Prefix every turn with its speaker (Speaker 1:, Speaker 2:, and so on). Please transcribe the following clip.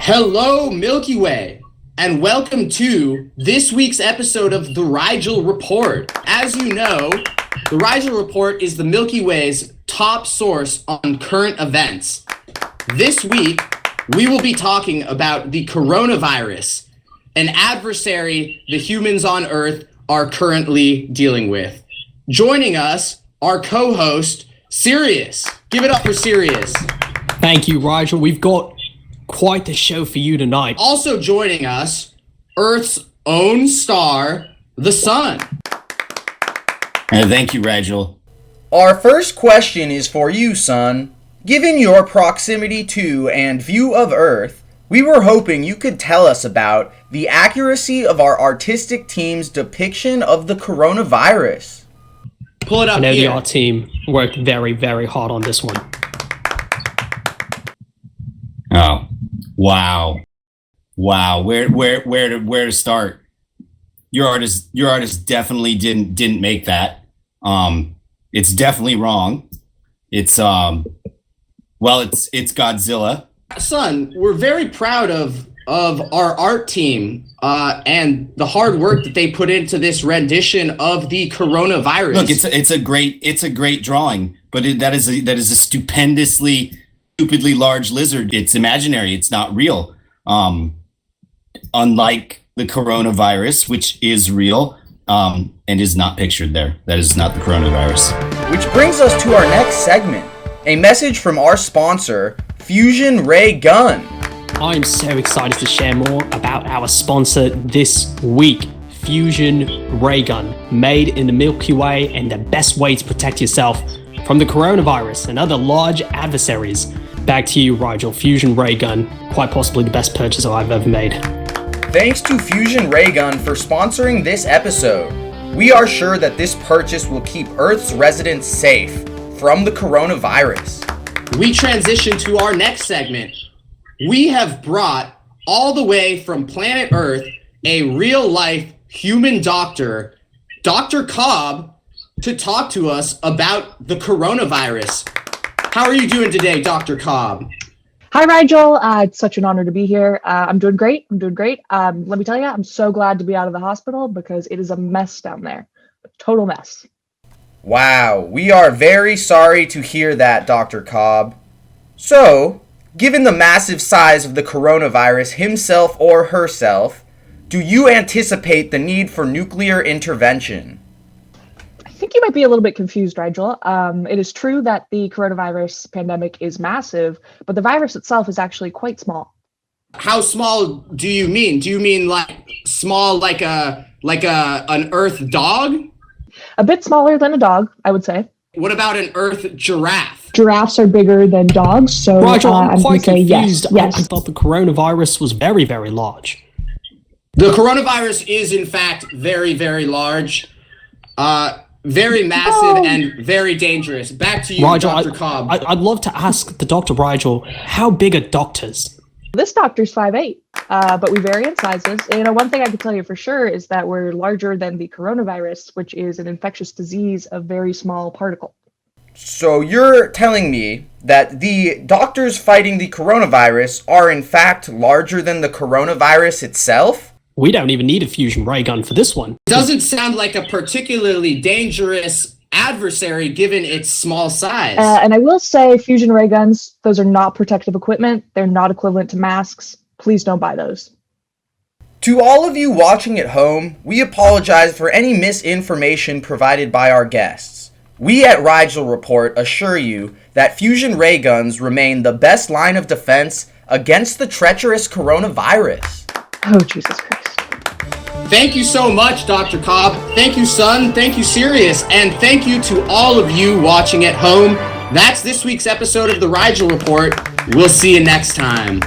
Speaker 1: Hello, Milky Way, and welcome to this week's episode of the Rigel Report. As you know, the Rigel Report is the Milky Way's top source on current events. This week, we will be talking about the coronavirus, an adversary the humans on Earth are currently dealing with. Joining us, our co-host, Sirius. Give it up for Sirius.
Speaker 2: Thank you, Rigel. We've got quite the show for you tonight.
Speaker 1: Also joining us, Earth's own star, the sun.
Speaker 3: Thank you, Rigel.
Speaker 4: Our first question is for you, Sun. Given your proximity to and view of Earth, we were hoping you could tell us about the accuracy of our artistic team's depiction of the coronavirus.
Speaker 1: Pull it up
Speaker 2: I know
Speaker 1: here.
Speaker 2: the art team worked very, very hard on this one.
Speaker 3: Oh, wow. Where to start? Your artist definitely didn't make that. It's definitely wrong. It's Godzilla.
Speaker 1: Son, we're very proud of our art team and the hard work that they put into this rendition of the coronavirus.
Speaker 3: Look, it's a great drawing, but that is a stupendly large lizard. It's imaginary. It's not real. Unlike the coronavirus, which is real and is not pictured there. That is not the coronavirus.
Speaker 4: Which brings us to our next segment, a message from our sponsor, Fusion Ray Gun.
Speaker 2: I'm so excited to share more about our sponsor this week, Fusion Ray Gun, made in the Milky Way and the best way to protect yourself from the coronavirus and other large adversaries. Back to you, Rigel. Fusion Ray Gun, quite possibly the best purchase I've ever made.
Speaker 4: Thanks to Fusion Ray Gun for sponsoring this episode. We are sure that this purchase will keep Earth's residents safe from the coronavirus.
Speaker 1: We transition to our next segment. We have brought all the way from planet Earth a real-life human doctor, Dr. Cobb, to talk to us about the coronavirus. How are you doing today, Dr. Cobb?
Speaker 5: Hi, Rigel. It's such an honor to be here. I'm doing great. Let me tell you, I'm so glad to be out of the hospital because it is a mess down there. A total mess.
Speaker 4: Wow, we are very sorry to hear that, Dr. Cobb. So, given the massive size of the coronavirus himself or herself, do you anticipate the need for nuclear intervention?
Speaker 5: I think you might be a little bit confused, Rigel. It is true that the coronavirus pandemic is massive, but the virus itself is actually quite small.
Speaker 1: How small do you mean? Do you mean like small like an Earth dog?
Speaker 5: A bit smaller than a dog, I would say.
Speaker 1: What about an Earth giraffe?
Speaker 5: Giraffes are bigger than dogs, so
Speaker 2: Rigel, I'm quite
Speaker 5: say
Speaker 2: confused.
Speaker 5: yes.
Speaker 2: I thought the coronavirus was very, very large.
Speaker 1: The coronavirus is in fact very, very large, very massive, and very dangerous. Back to you,
Speaker 2: Rigel,
Speaker 1: Dr. Cobb.
Speaker 2: I'd love to ask the Dr. Rigel, how big are doctors?
Speaker 5: This doctor's 5'8", but we vary in sizes. One thing I can tell you for sure is that we're larger than the coronavirus, which is an infectious disease of very small particle.
Speaker 4: So you're telling me that the doctors fighting the coronavirus are in fact larger than the coronavirus itself?
Speaker 2: We don't even need a fusion ray gun for this one.
Speaker 1: Doesn't sound like a particularly dangerous adversary given its small size.
Speaker 5: And I will say fusion ray guns, those are not protective equipment. They're not equivalent to masks. Please don't buy those.
Speaker 4: To all of you watching at home, we apologize for any misinformation provided by our guests. We at Rigel Report assure you that fusion ray guns remain the best line of defense against the treacherous coronavirus.
Speaker 5: Oh, Jesus Christ.
Speaker 1: Thank you so much, Dr. Cobb. Thank you, Sun. Thank you, Sirius. And thank you to all of you watching at home. That's this week's episode of the Rigel Report. We'll see you next time.